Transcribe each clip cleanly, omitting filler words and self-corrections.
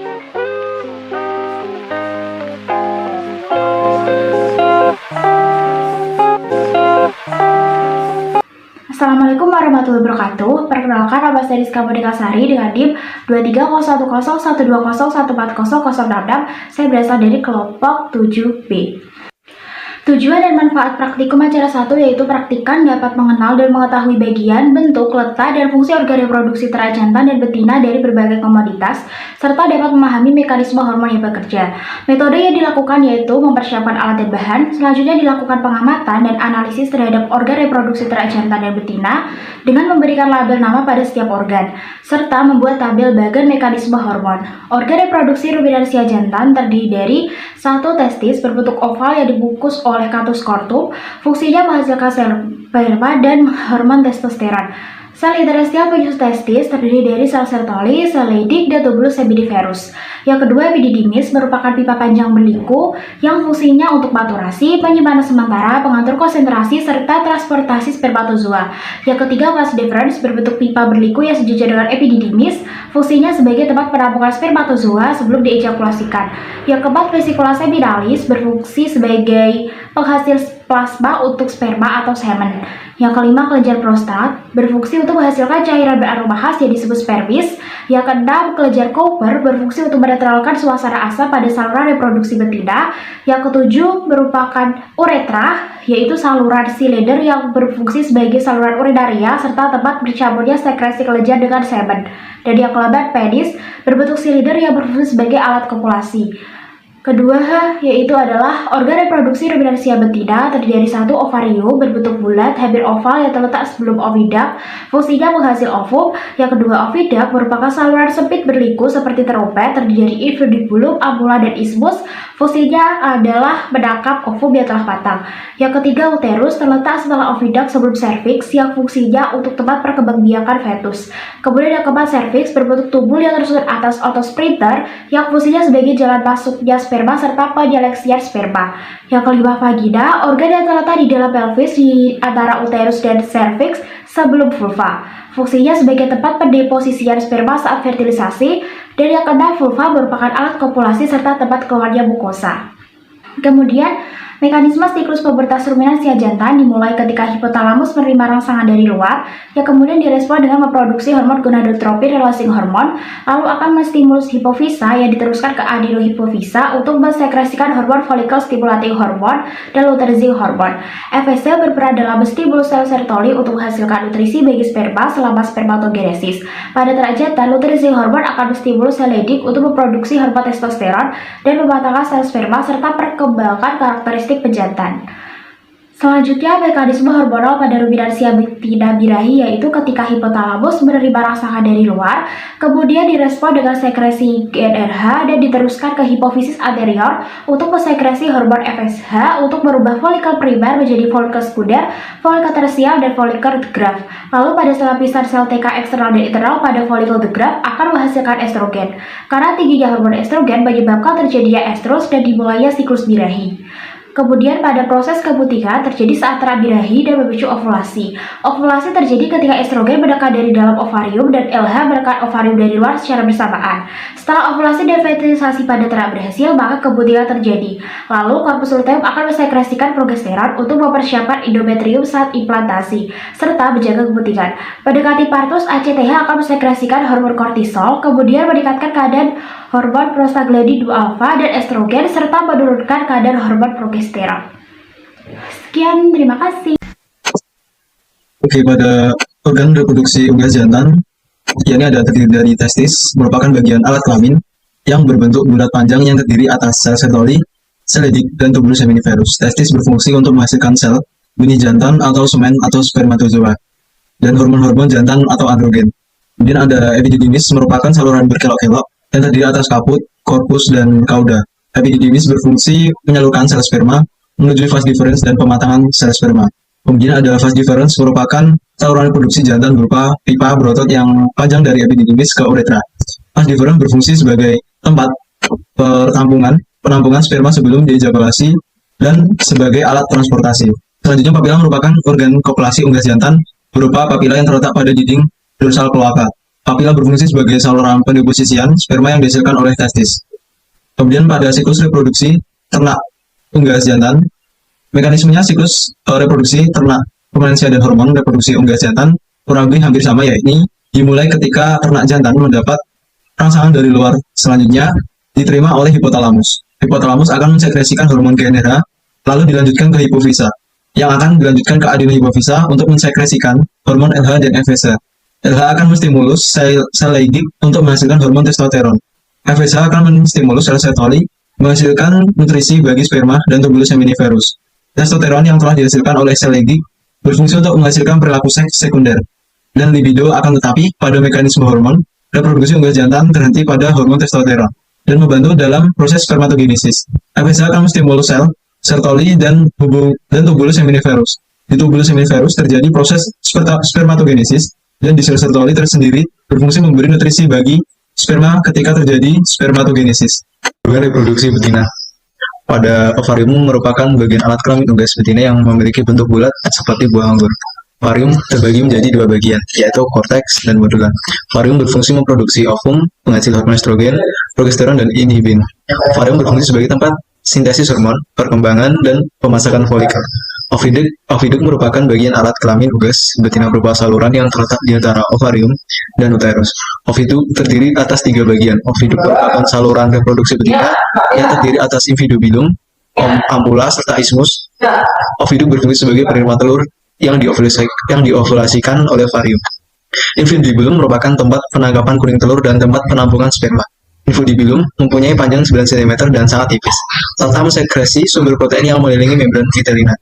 Assalamualaikum warahmatullahi wabarakatuh. Perkenalkan, nama saya Rizka Modekasari dengan NIM 2310140140066. Saya berasal dari kelompok 7B. Tujuan dan manfaat praktikum acara 1 yaitu praktikan dapat mengenal dan mengetahui bagian, bentuk, letak, dan fungsi organ reproduksi tera jantan dan betina dari berbagai komoditas, serta dapat memahami mekanisme hormon yang bekerja. Metode yang dilakukan yaitu mempersiapkan alat dan bahan, selanjutnya dilakukan pengamatan dan analisis terhadap organ reproduksi tera jantan dan betina dengan memberikan label nama pada setiap organ, serta membuat tabel bagan mekanisme hormon. Organ reproduksi ruminansia jantan terdiri dari satu testis berbentuk oval yang dibungkus oleh katus skortum, fungsinya menghasilkan sel sperma dan hormon testosteron. Sel interstisial penyusun testis terdiri dari sel Sertoli, sel Leydig, dan tubulus seminiferus. Yang kedua, epididymis merupakan pipa panjang berliku yang fungsinya untuk maturasi, penyimpanan sementara, pengatur konsentrasi, serta transportasi spermatozoa. Yang ketiga, vas deferens berbentuk pipa berliku yang sejajar dengan epididymis, fungsinya sebagai tempat penampungan spermatozoa sebelum diejakulasikan. Yang keempat, vesicula seminalis berfungsi sebagai penghasil plasma untuk sperma atau semen. Yang kelima, kelenjar prostat berfungsi untuk menghasilkan cairan beraroma khas yang disebut spermis. Yang keenam, kelenjar Cooper berfungsi untuk menetralkan suasana asam pada saluran reproduksi betina. Yang ketujuh merupakan uretra, yaitu saluran silinder yang berfungsi sebagai saluran urinaria serta tempat bercampurnya sekresi kelenjar dengan semen. Dan yang ke-8, penis berbentuk silinder yang berfungsi sebagai alat kopulasi. Kedua, yaitu adalah organ reproduksi ruminansia betina terdiri dari satu ovarium berbentuk bulat, hampir oval yang terletak sebelum oviduct, fungsinya menghasil ovum. Yang kedua, oviduct merupakan saluran sempit berliku seperti terompet terdiri dari infundibulum, ampulla, dan isthmus, fungsinya adalah menangkap ovum yang telah matang. Yang ketiga, uterus terletak setelah oviduct sebelum cervix yang fungsinya untuk tempat perkembangbiakan fetus. Kemudian yang keempat, cervix berbentuk tubuh yang tersusun atas otot sphincter yang fungsinya sebagai jalan masuknya sperma serta penyeleksian sperma. Yang kelima, vagina, organ yang terletak di dalam pelvis di antara uterus dan cervix sebelum vulva. Fungsinya sebagai tempat pendeposisian sperma saat fertilisasi. Dan yang keenam, vulva merupakan alat kopulasi serta tempat keluarnya mukosa. Kemudian, mekanisme siklus pubertas ruminansia jantan dimulai ketika hipotalamus menerima rangsangan dari luar, yang kemudian direspon dengan memproduksi hormon gonadotropin releasing hormone, lalu akan menstimulus hipofisa yang diteruskan ke adenohipofisa untuk mensekresikan hormon follicle stimulating hormone dan luteinizing hormone. FSH berperan dalam menstimulus sel Sertoli untuk menghasilkan nutrisi bagi sperma selama spermatogenesis. Pada tera jantan, luteinizing hormone akan menstimulus sel Leydig untuk memproduksi hormon testosteron dan mematangkan sel sperma serta perkembangan karakteristik pejantan. Selanjutnya, mekanisme hormonal pada ruminansia betina birahi yaitu ketika hipotalamus menerima rangsangan dari luar, kemudian direspon dengan sekresi GnRH dan diteruskan ke hipofisis anterior untuk mensekresi hormon FSH untuk merubah folikel primer menjadi folikel sekunder, folikel tersier, dan folikel degraf. Lalu pada lapisan sel TK eksternal dan internal pada folikel degraf akan menghasilkan estrogen. Karena tingginya hormon estrogen menyebabkan terjadinya estrus dan dimulainya siklus birahi. Kemudian pada proses keputihan terjadi saat tera birahi dan memicu ovulasi. Ovulasi terjadi ketika estrogen menekan dari dalam ovarium dan LH menekan ovarium dari luar secara bersamaan. Setelah ovulasi dan fertilisasi pada tera berhasil, maka keputihan terjadi. Lalu korpus luteum akan mensekresikan progesteron untuk mempersiapkan endometrium saat implantasi, serta menjaga keputihan. Pada partus, ACTH akan mensekresikan hormon kortisol, kemudian meningkatkan kadar hormon prostaglandin 2 alfa dan estrogen, serta menurunkan kadar hormon progesteron. Sekian, terima kasih. Oke, pada organ reproduksi unggas jantan, yakni ada terdiri dari testis, merupakan bagian alat kelamin yang berbentuk bulat panjang yang terdiri atas sel Sertoli, sel Leydig, dan tubulus seminiferus. Testis berfungsi untuk menghasilkan sel benih jantan atau semen atau spermatozoa, dan hormon-hormon jantan atau androgen. Kemudian ada epididymis, merupakan saluran berkelok-kelok yang terdiri atas kaput, korpus, dan kauda. Epididymis berfungsi menyalurkan sel sperma menuju vas deferens dan pematangan sel sperma. Kemudian ada vas deferens, merupakan saluran reproduksi jantan berupa pipa berotot yang panjang dari epididymis ke uretra. Vas deferens berfungsi sebagai tempat penampungan sperma sebelum diejakulasi dan sebagai alat transportasi. Selanjutnya, papila merupakan organ kopulasi unggas jantan berupa papila yang terletak pada dinding dorsal kloaka. papila berfungsi sebagai saluran pendeposisian sperma yang dihasilkan oleh testis. Kemudian pada siklus reproduksi ternak unggas jantan, mekanismenya siklus reproduksi ternak rumensia dan hormon reproduksi unggas jantan kurang lebih hampir sama, yakni dimulai ketika ternak jantan mendapat rangsangan dari luar, selanjutnya diterima oleh hipotalamus. Hipotalamus akan mensekresikan hormon GnRH, lalu dilanjutkan ke hipofisa, yang akan dilanjutkan ke adenohipofisa untuk mensekresikan hormon LH dan FSH. LH akan menstimulus sel Leydig untuk menghasilkan hormon testosteron. FSH akan menstimulus sel Sertoli menghasilkan nutrisi bagi sperma dan tubulus seminiferus. Testosteron yang telah dihasilkan oleh sel Leydig berfungsi untuk menghasilkan perilaku seks sekunder, dan libido akan tetapi pada mekanisme hormon reproduksi unggas jantan terhenti pada hormon testosteron dan membantu dalam proses spermatogenesis. FSH akan menstimulus sel Sertoli dan tubulus seminiferus. Di tubulus seminiferus terjadi proses spermatogenesis, dan di sel Sertoli tersendiri berfungsi memberi nutrisi bagi sperma ketika terjadi spermatogenesis. Organ reproduksi betina. Pada ovarium merupakan bagian alat kelamin unggas betina yang memiliki bentuk bulat seperti buah anggur. Ovarium terbagi menjadi dua bagian, yaitu korteks dan medula. Ovarium berfungsi memproduksi ovum, penghasil hormon estrogen, progesteron, dan inhibin. Ovarium berfungsi sebagai tempat sintesis hormon, perkembangan, dan pemasakan folikel. Oviduk merupakan bagian alat kelamin unggas betina berupa saluran yang terletak di antara ovarium dan uterus. Oviduk terdiri atas tiga bagian. Oviduk merupakan saluran reproduksi betina yang terdiri atas invidubilum, ampula, serta ismus. Oviduk berfungsi sebagai penerima telur yang diovulasikan oleh ovarium. Invidubilum merupakan tempat penangkapan kuning telur dan tempat penampungan sperma. Invidubilum mempunyai panjang 9 cm dan sangat tipis, serta mensekresi sumber protein yang mengelilingi membran vitellina.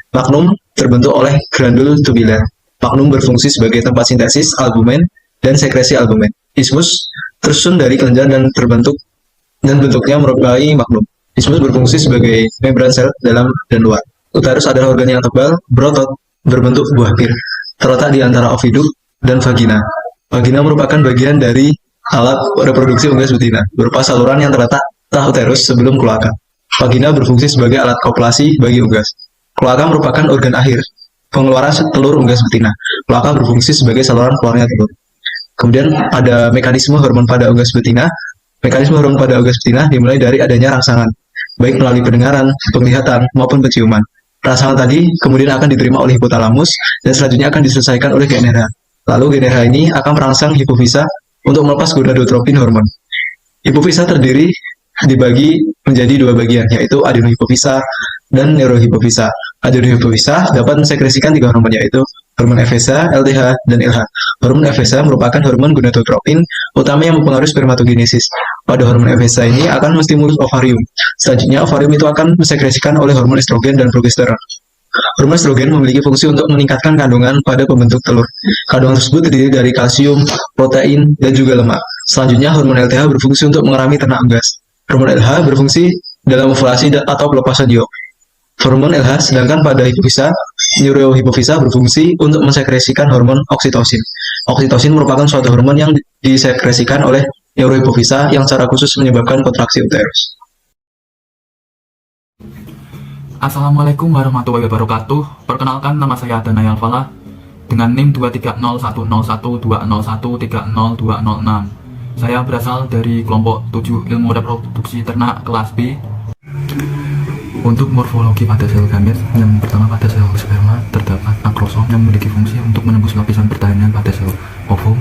Magnum terbentuk oleh glandul tubular. Magnum berfungsi sebagai tempat sintesis albumin dan sekresi albumin. Ismus tersusun dari kelenjar dan bentuknya merupai magnum. Ismus berfungsi sebagai membran sel dalam dan luar. Uterus adalah organ yang tebal, berotot, berbentuk buah pir, terletak di antara oviduk dan vagina. Vagina merupakan bagian dari alat reproduksi unggas betina, berupa saluran yang terletak setelah uterus sebelum kloaka. Vagina berfungsi sebagai alat kopulasi bagi unggas. Kloaka merupakan organ akhir pengeluaran telur unggas betina. Kloaka berfungsi sebagai saluran keluarnya telur. Kemudian ada mekanisme hormon pada unggas betina. Mekanisme hormon pada unggas betina dimulai dari adanya rangsangan, baik melalui pendengaran, penglihatan, maupun penciuman. Rangsangan tadi kemudian akan diterima oleh hipotalamus dan selanjutnya akan diselesaikan oleh GnRH. Lalu GnRH ini akan merangsang hipofisa untuk melepas gonadotropin hormon. Hipofisa dibagi menjadi dua bagian, yaitu adenohipofisa dan neurohipofisa. Adenohipofisa dapat mensekresikan tiga hormon, yaitu hormon FSH, LTH, dan LH. Hormon FSH merupakan hormon gonadotropin utama yang mempengaruhi spermatogenesis. Pada hormon FSH ini akan menstimulus ovarium. Selanjutnya, ovarium itu akan mensekresikan oleh hormon estrogen dan progesteron. Hormon estrogen memiliki fungsi untuk meningkatkan kandungan pada pembentuk telur. Kandungan tersebut terdiri dari kalsium, protein, dan juga lemak. Selanjutnya, hormon LTH berfungsi untuk mengerami ternak unggas. Hormon LH berfungsi dalam ovulasi atau pelepasan yolk. Hormon LH sedangkan pada hipofisa, neurohipofisa berfungsi untuk mensekresikan hormon oksitosin. Oksitosin merupakan suatu hormon yang disekresikan oleh neurohipofisa yang secara khusus menyebabkan kontraksi uterus. Assalamualaikum warahmatullahi wabarakatuh. Perkenalkan, nama saya Danayal Falah dengan NIM 2301012030206. Saya berasal dari kelompok 7 ilmu reproduksi ternak kelas B. Untuk morfologi pada sel gamet, yang pertama pada sel sperma terdapat akrosom yang memiliki fungsi untuk menembus lapisan pertahanan pada sel ovum.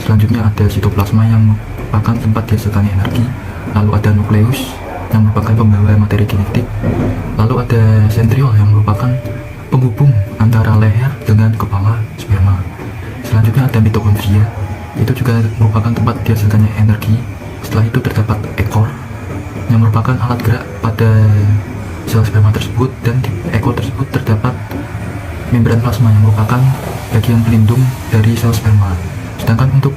Selanjutnya ada sitoplasma yang merupakan tempat dihasilkannya energi. Lalu ada nukleus yang merupakan pembawa materi genetik. Lalu ada sentriol yang merupakan penghubung antara leher dengan kepala sperma. Selanjutnya ada mitokondria, itu juga merupakan tempat dihasilkannya energi. Setelah itu terdapat ekor yang merupakan alat gerak pada sel sperma tersebut, dan di ekor tersebut terdapat membran plasma yang merupakan bagian pelindung dari sel sperma. Sedangkan untuk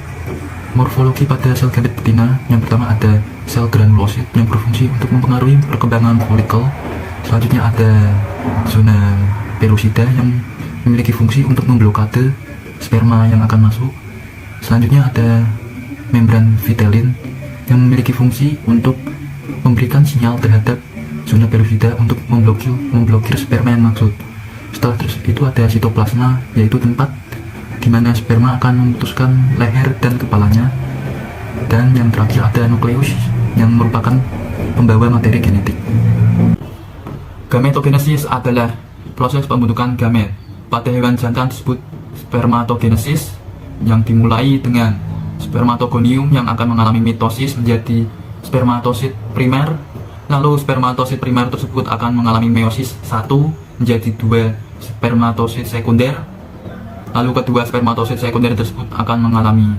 morfologi pada sel gamet betina, yang pertama ada sel granulosit yang berfungsi untuk mempengaruhi perkembangan folikel. Selanjutnya ada zona pellucida yang memiliki fungsi untuk memblokade sperma yang akan masuk. Selanjutnya ada membran vitellin yang memiliki fungsi untuk memberikan sinyal terhadap zona pellucida untuk memblokir sperma yang maksud. Setelah itu ada sitoplasma, yaitu tempat di mana sperma akan memutuskan leher dan kepalanya. Dan yang terakhir ada nukleus yang merupakan pembawa materi genetik. Gametogenesis adalah proses pembentukan gamet. Pada hewan jantan disebut spermatogenesis, yang dimulai dengan spermatogonium yang akan mengalami mitosis menjadi spermatosit primer. Lalu spermatosit primer tersebut akan mengalami meiosis 1 menjadi 2 spermatosit sekunder. Lalu kedua spermatosit sekunder tersebut akan mengalami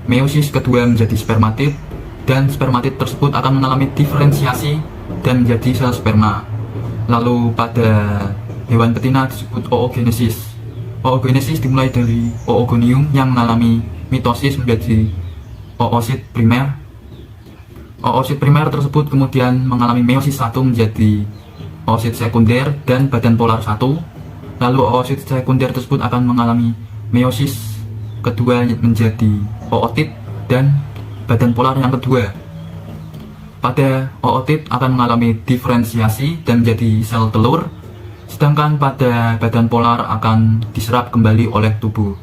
meiosis kedua menjadi spermatid, dan spermatid tersebut akan mengalami diferensiasi dan menjadi sel sperma. Lalu pada hewan betina disebut oogenesis. Oogenesis dimulai dari oogonium yang mengalami mitosis menjadi oosit primer. Oosit primer tersebut kemudian mengalami meiosis 1 menjadi oosit sekunder dan badan polar 1. Lalu oosit sekunder tersebut akan mengalami meiosis kedua menjadi ootit dan badan polar yang kedua. Pada ootit akan mengalami diferensiasi dan menjadi sel telur, sedangkan pada badan polar akan diserap kembali oleh tubuh.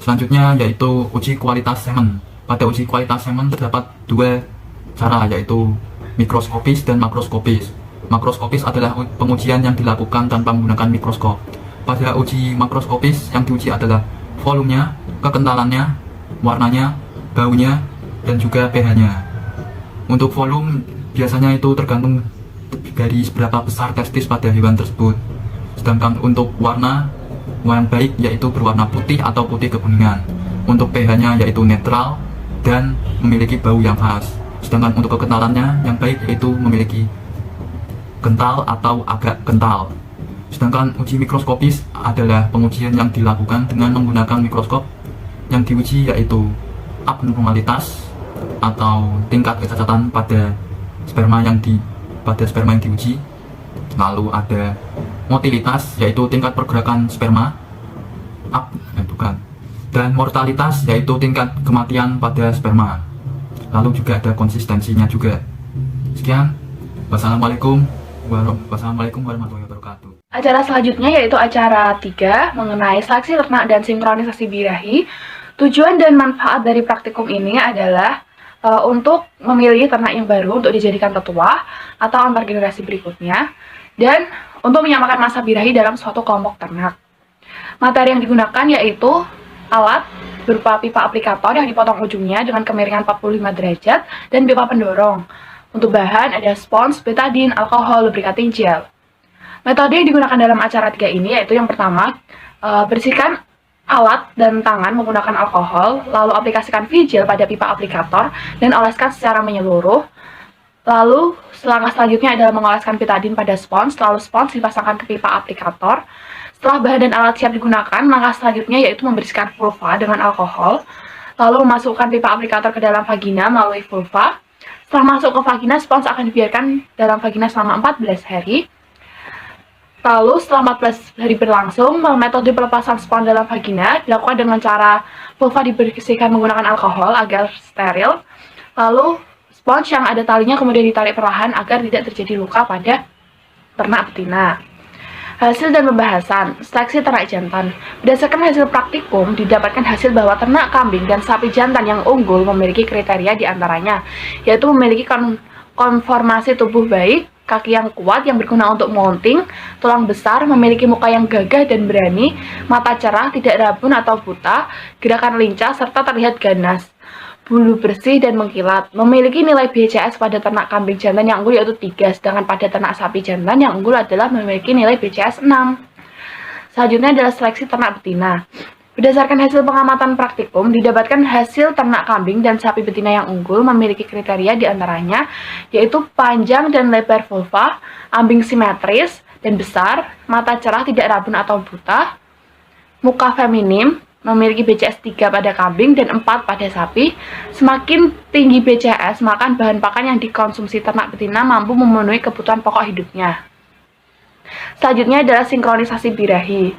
Selanjutnya yaitu uji kualitas semen. Pada uji kualitas semen terdapat dua cara, yaitu mikroskopis dan makroskopis. Makroskopis adalah pengujian yang dilakukan tanpa menggunakan mikroskop. Pada uji makroskopis yang diuji adalah volumenya, kekentalannya, warnanya, baunya, dan juga pH-nya. Untuk volume biasanya itu tergantung dari seberapa besar testis pada hewan tersebut. Sedangkan untuk warna yang baik yaitu berwarna putih atau putih kekuningan. Untuk pH-nya yaitu netral dan memiliki bau yang khas. Sedangkan untuk kekentalannya yang baik yaitu memiliki kental atau agak kental. Sedangkan uji mikroskopis adalah pengujian yang dilakukan dengan menggunakan mikroskop. Yang diuji yaitu abnormalitas atau tingkat kecacatan pada sperma yang diuji. Lalu ada motilitas yaitu tingkat pergerakan sperma, dan mortalitas yaitu tingkat kematian pada sperma. Lalu juga ada konsistensinya juga. Sekian, wassalamualaikum warahmatullahi wabarakatuh. Acara selanjutnya yaitu acara 3 mengenai seleksi ternak dan sinkronisasi birahi. Tujuan dan manfaat dari praktikum ini adalah untuk memilih ternak yang baru untuk dijadikan tetua atau antar generasi berikutnya, dan untuk menyamakan masa birahi dalam suatu kelompok ternak. Materi yang digunakan yaitu alat berupa pipa aplikator yang dipotong ujungnya dengan kemiringan 45 derajat dan pipa pendorong. Untuk bahan ada spons, betadine, alkohol, lubrikating gel. Metode yang digunakan dalam acara 3 ini yaitu yang pertama, bersihkan alat dan tangan menggunakan alkohol, lalu aplikasikan V-gel pada pipa aplikator dan oleskan secara menyeluruh. Lalu langkah selanjutnya adalah mengoleskan betadine pada spons, lalu spons dipasangkan ke pipa aplikator. Setelah bahan dan alat siap digunakan, langkah selanjutnya yaitu membersihkan vulva dengan alkohol, lalu memasukkan pipa aplikator ke dalam vagina melalui vulva. Setelah masuk ke vagina, spons akan dibiarkan dalam vagina selama 14 hari. Lalu setelah 14 hari berlangsung, metode pelepasan spons dalam vagina dilakukan dengan cara vulva dibersihkan menggunakan alkohol agar steril. Lalu spons yang ada talinya kemudian ditarik perlahan agar tidak terjadi luka pada ternak betina. Hasil dan pembahasan seleksi ternak jantan. Berdasarkan hasil praktikum, didapatkan hasil bahwa ternak kambing dan sapi jantan yang unggul memiliki kriteria diantaranya, yaitu memiliki konformasi tubuh baik, kaki yang kuat yang berguna untuk mounting, tulang besar, memiliki muka yang gagah dan berani, mata cerah, tidak rabun atau buta, gerakan lincah, serta terlihat ganas, bulu bersih dan mengkilat. Memiliki nilai BCS pada ternak kambing jantan yang unggul yaitu 3, sedangkan pada ternak sapi jantan yang unggul adalah memiliki nilai BCS 6. Selanjutnya adalah seleksi ternak betina. Berdasarkan hasil pengamatan praktikum, didapatkan hasil ternak kambing dan sapi betina yang unggul memiliki kriteria diantaranya, yaitu panjang dan lebar vulva, ambing simetris dan besar, mata cerah tidak rabun atau buta, muka feminim, memiliki BCS 3 pada kambing dan 4 pada sapi. Semakin tinggi BCS, maka bahan pakan yang dikonsumsi ternak betina mampu memenuhi kebutuhan pokok hidupnya. Selanjutnya adalah sinkronisasi birahi.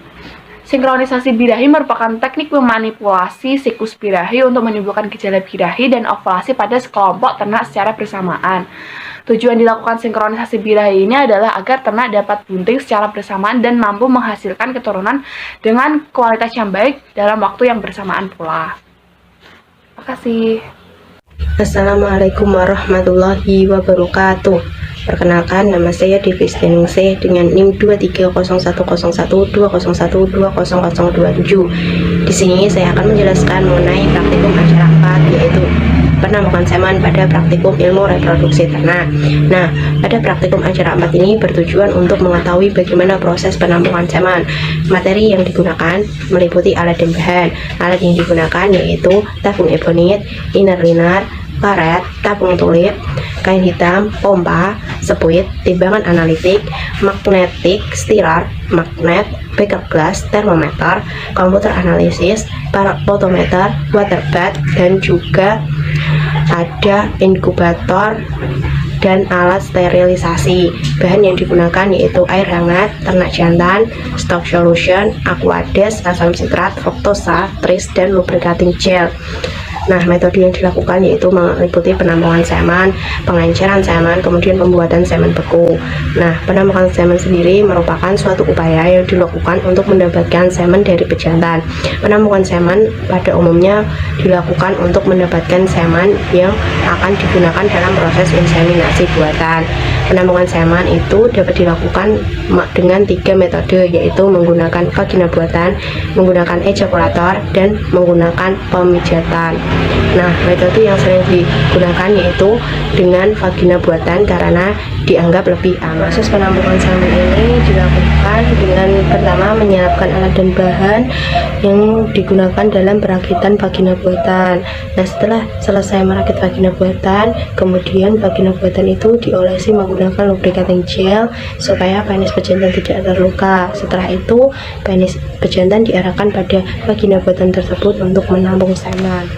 Sinkronisasi birahi merupakan teknik memanipulasi siklus birahi untuk menimbulkan gejala birahi dan ovulasi pada sekelompok ternak secara bersamaan. Tujuan dilakukan sinkronisasi birahi ini adalah agar ternak dapat bunting secara bersamaan dan mampu menghasilkan keturunan dengan kualitas yang baik dalam waktu yang bersamaan pula. Terima kasih. Assalamualaikum warahmatullahi wabarakatuh. Perkenalkan, nama saya Devis Deningsih dengan NIM 2301120120027. Di sini saya akan menjelaskan mengenai praktikum acara 4, yaitu penampungan semen pada praktikum ilmu reproduksi ternak. Nah, pada praktikum acara 4 ini bertujuan untuk mengetahui bagaimana proses penampungan semen. Materi yang digunakan meliputi alat dan bahan. Alat yang digunakan yaitu tabung ebonit, inner liner, karet, tabung tulip, kain hitam, pompa, sepuit, timbangan analitik, magnetik, stirrer, magnet, backup glass, termometer, komputer analisis, potometer, water bath, dan juga ada inkubator dan alat sterilisasi. Bahan yang digunakan yaitu air hangat, ternak jantan, stock solution, aquades, asam sitrat, fruktosa, tris, dan lubricating gel. Nah, metode yang dilakukan yaitu meliputi penampungan semen, pengenceran semen, kemudian pembuatan semen beku. Nah, penampungan semen sendiri merupakan suatu upaya yang dilakukan untuk mendapatkan semen dari pejantan. Penampungan semen pada umumnya dilakukan untuk mendapatkan semen yang akan digunakan dalam proses inseminasi buatan. Penampungan semen itu dapat dilakukan dengan 3 metode, yaitu menggunakan vagina buatan, menggunakan ejakulator, dan menggunakan pemijatan. Nah, metode yang sering digunakan yaitu dengan vagina buatan karena dianggap lebih aman. Proses penampungan semen ini dilakukan dengan pertama menyiapkan alat dan bahan yang digunakan dalam perakitan vagina buatan. Nah, setelah selesai merakit vagina buatan, kemudian vagina buatan itu diolesi menggunakan lubricating gel supaya penis pejantan tidak terluka. Setelah itu, penis pejantan diarahkan pada vagina buatan tersebut untuk menampung semen.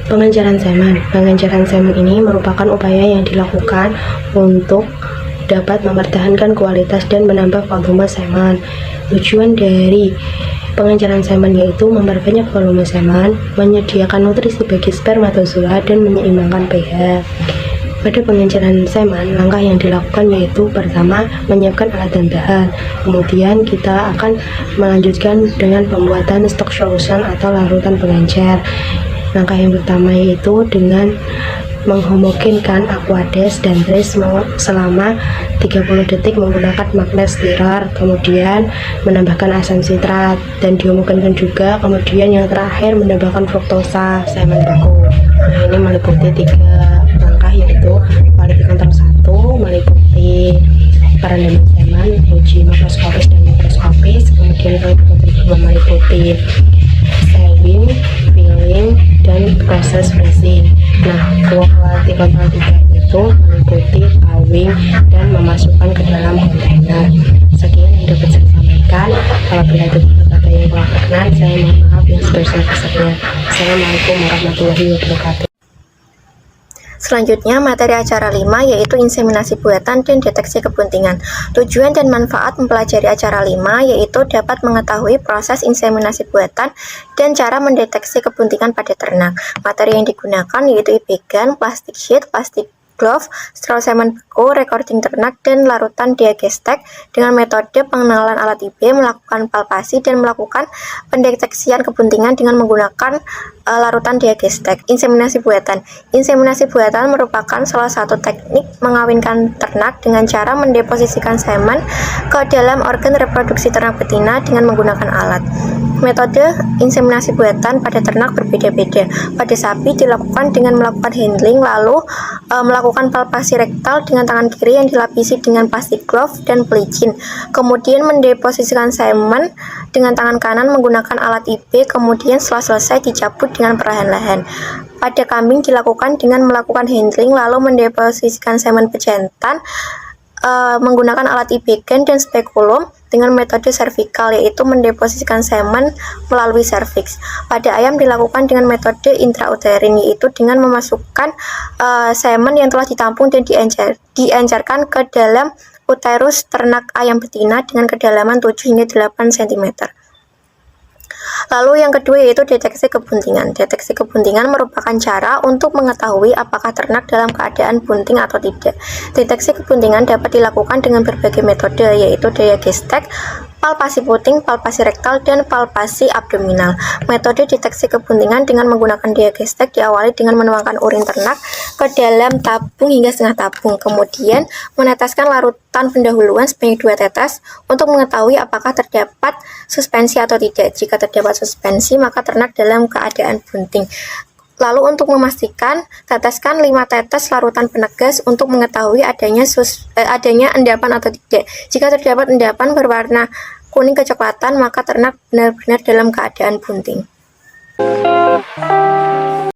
Pengenceran semen. Pengenceran semen ini merupakan upaya yang dilakukan untuk dapat mempertahankan kualitas dan menambah volume semen. Tujuan dari pengenceran semen yaitu memperbanyak volume semen, menyediakan nutrisi bagi spermatozoa, dan menyeimbangkan pH. Pada pengenceran semen, langkah yang dilakukan yaitu pertama menyiapkan alat dan bahan. Kemudian kita akan melanjutkan dengan pembuatan stock solution atau larutan pengencer. Langkah yang pertama yaitu dengan menghomogenkan aquades dan tris selama 30 detik menggunakan magnet stirrer, kemudian menambahkan asam sitrat dan dihomogenkan juga, kemudian yang terakhir menambahkan fruktosa semen beku. Nah, ini meliputi 3 langkah yaitu quality control 1 meliputi perendaman semen, uji makroskopis dan mikroskopis, kemudian quality control 2 meliputi sewing, filling, dan proses freezing. Nah, quality control 3 itu meliputi pawing dan memasukkan ke dalam kontainer. Sekian yang dapat saya sampaikan. Apabila ada yang kurang berkenan, saya mohon maaf yang sebesar-besarnya. Assalamualaikum warahmatullahi wabarakatuh. Selanjutnya, materi acara 5 yaitu inseminasi buatan dan deteksi kebuntingan. Tujuan dan manfaat mempelajari acara 5 yaitu dapat mengetahui proses inseminasi buatan dan cara mendeteksi kebuntingan pada ternak. Materi yang digunakan yaitu IB-GAN, plastik sheet, plastik glove, straw semen beku, recording ternak, dan larutan diagestek. Dengan metode pengenalan alat IB, melakukan palpasi dan melakukan pendeteksian kebuntingan dengan menggunakan larutan diagestek. Inseminasi buatan. Inseminasi buatan merupakan salah satu teknik mengawinkan ternak dengan cara mendeposisikan semen ke dalam organ reproduksi ternak betina dengan menggunakan alat. Metode inseminasi buatan pada ternak berbeda-beda. Pada sapi dilakukan dengan melakukan handling, lalu melakukan palpasi rektal dengan tangan kiri yang dilapisi dengan plastik glove dan pelicin. Kemudian mendeposisikan semen dengan tangan kanan menggunakan alat IB, kemudian setelah selesai dicabut dengan perlahan-lahan. Pada kambing dilakukan dengan melakukan handling, lalu mendeposisikan semen pejantan menggunakan alat IB-GAN dan spekulum dengan metode servikal, yaitu mendeposisikan semen melalui serviks. Pada ayam dilakukan dengan metode intrauterin, yaitu dengan memasukkan semen yang telah ditampung dan diencerkan ke dalam uterus ternak ayam betina dengan kedalaman 7 hingga 8 cm. Lalu yang kedua yaitu deteksi kebuntingan. Deteksi kebuntingan merupakan cara untuk mengetahui apakah ternak dalam keadaan bunting atau tidak. Deteksi kebuntingan dapat dilakukan dengan berbagai metode, yaitu diagestek, palpasi puting, palpasi rektal, dan palpasi abdominal. Metode deteksi kebuntingan dengan menggunakan diagestek diawali dengan menuangkan urin ternak ke dalam tabung hingga setengah tabung, kemudian meneteskan larutan pendahuluan sebanyak 2 tetes untuk mengetahui apakah terdapat suspensi atau tidak. Jika terdapat suspensi, maka ternak dalam keadaan bunting. Lalu untuk memastikan, teteskan 5 tetes larutan penegas untuk mengetahui adanya endapan atau tidak. Jika terdapat endapan berwarna kuning kecoklatan, maka ternak benar-benar dalam keadaan bunting.